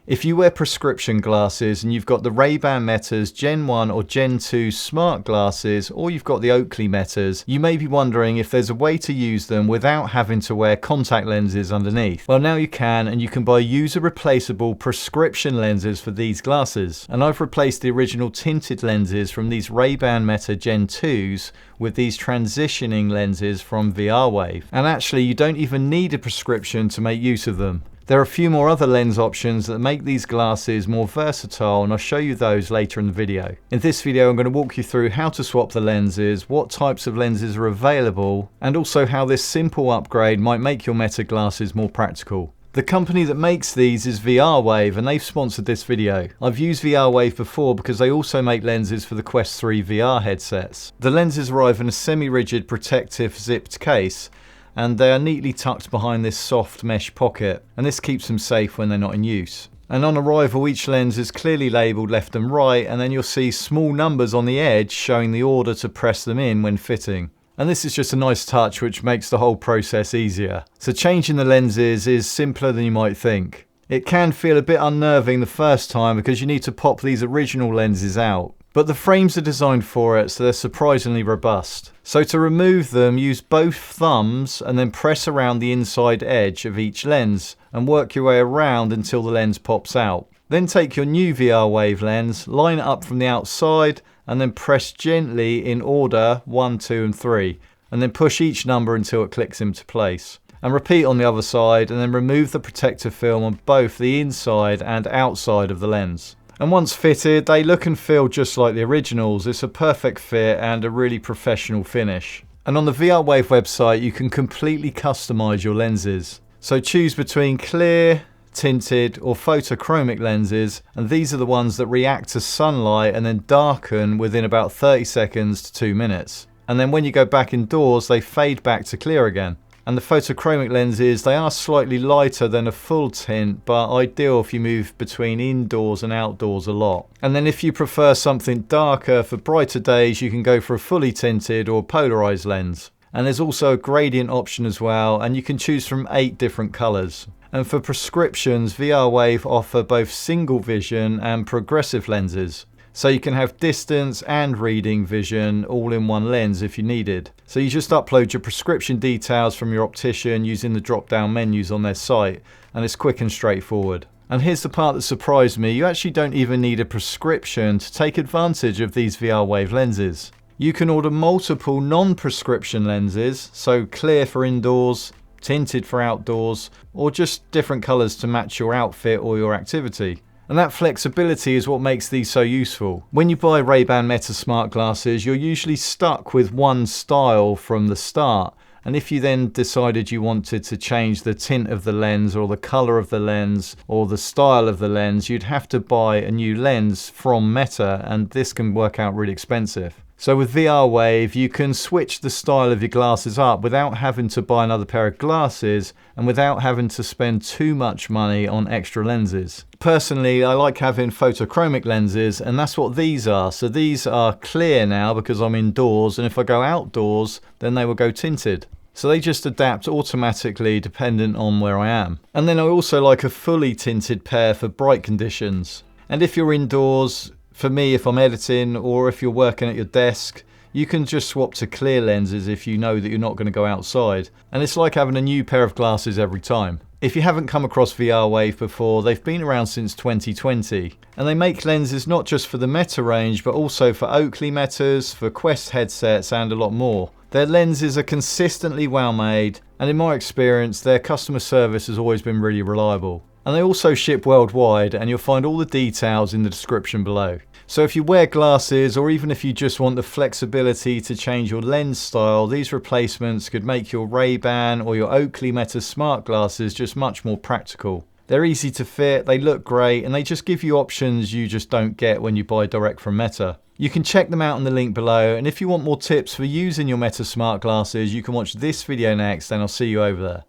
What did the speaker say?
If you wear prescription glasses and you've got the Ray-Ban Metas Gen 1 or Gen 2 smart glasses, or you've got the Oakley Metas, you may be wondering if there's a way to use them without having to wear contact lenses underneath. Well, now you can, and you can buy user replaceable prescription lenses for these glasses. And I've replaced the original tinted lenses from these Ray-Ban Meta Gen 2s with these transitioning lenses from VRWave. And actually, you don't even need a prescription to make use of them. There are a few more other lens options that make these glasses more versatile, and I'll show you those later in the video. In this video I'm going to walk you through how to swap the lenses, what types of lenses are available, and also how this simple upgrade might make your Meta glasses more practical. The company that makes these is VRWave, and they've sponsored this video. I've used VRWave before because they also make lenses for the Quest 3 VR headsets. The lenses arrive in a semi-rigid protective zipped case, and they are neatly tucked behind this soft mesh pocket, and this keeps them safe when they're not in use. And on arrival, each lens is clearly labelled left and right, and then you'll see small numbers on the edge showing the order to press them in when fitting. And this is just a nice touch which makes the whole process easier. So changing the lenses is simpler than you might think. It can feel a bit unnerving the first time because you need to pop these original lenses out. But the frames are designed for it, so they're surprisingly robust. So to remove them, use both thumbs and then press around the inside edge of each lens and work your way around until the lens pops out. Then take your new VRWave lens, line it up from the outside, and then press gently in order 1, 2 and 3, and then push each number until it clicks into place. And repeat on the other side, and then remove the protective film on both the inside and outside of the lens. And once fitted, they look and feel just like the originals. It's a perfect fit and a really professional finish. And on the VRWave website, you can completely customize your lenses. So choose between clear, tinted or photochromic lenses, and these are the ones that react to sunlight and then darken within about 30 seconds to 2 minutes. And then when you go back indoors, they fade back to clear again. And the photochromic lenses, they are slightly lighter than a full tint, but ideal if you move between indoors and outdoors a lot. And then if you prefer something darker for brighter days, you can go for a fully tinted or polarised lens. And there's also a gradient option as well, and you can choose from 8 different colours. And for prescriptions, VRWave offer both single vision and progressive lenses. So you can have distance and reading vision all in one lens if you needed. So you just upload your prescription details from your optician using the drop-down menus on their site, and it's quick and straightforward. And here's the part that surprised me: you actually don't even need a prescription to take advantage of these VRWave lenses. You can order multiple non-prescription lenses, so clear for indoors, tinted for outdoors, or just different colours to match your outfit or your activity. And that flexibility is what makes these so useful. When you buy Ray-Ban Meta smart glasses, you're usually stuck with one style from the start. And if you then decided you wanted to change the tint of the lens or the color of the lens or the style of the lens, you'd have to buy a new lens from Meta, and this can work out really expensive. So with VRWave, you can switch the style of your glasses up without having to buy another pair of glasses and without having to spend too much money on extra lenses. Personally, I like having photochromic lenses, and that's what these are. So these are clear now because I'm indoors, and if I go outdoors, then they will go tinted. So they just adapt automatically dependent on where I am. And then I also like a fully tinted pair for bright conditions. And if you're indoors, for me, if I'm editing or if you're working at your desk, you can just swap to clear lenses if you know that you're not going to go outside. And it's like having a new pair of glasses every time. If you haven't come across VRWave before, they've been around since 2020. And they make lenses not just for the Meta range, but also for Oakley Metas, for Quest headsets and a lot more. Their lenses are consistently well made, and in my experience, their customer service has always been really reliable. And they also ship worldwide, and you'll find all the details in the description below. So if you wear glasses, or even if you just want the flexibility to change your lens style, these replacements could make your Ray-Ban or your Oakley Metas smart glasses just much more practical. They're easy to fit, they look great, and they just give you options you just don't get when you buy direct from Meta. You can check them out in the link below, and if you want more tips for using your Meta smart glasses, you can watch this video next, and I'll see you over there.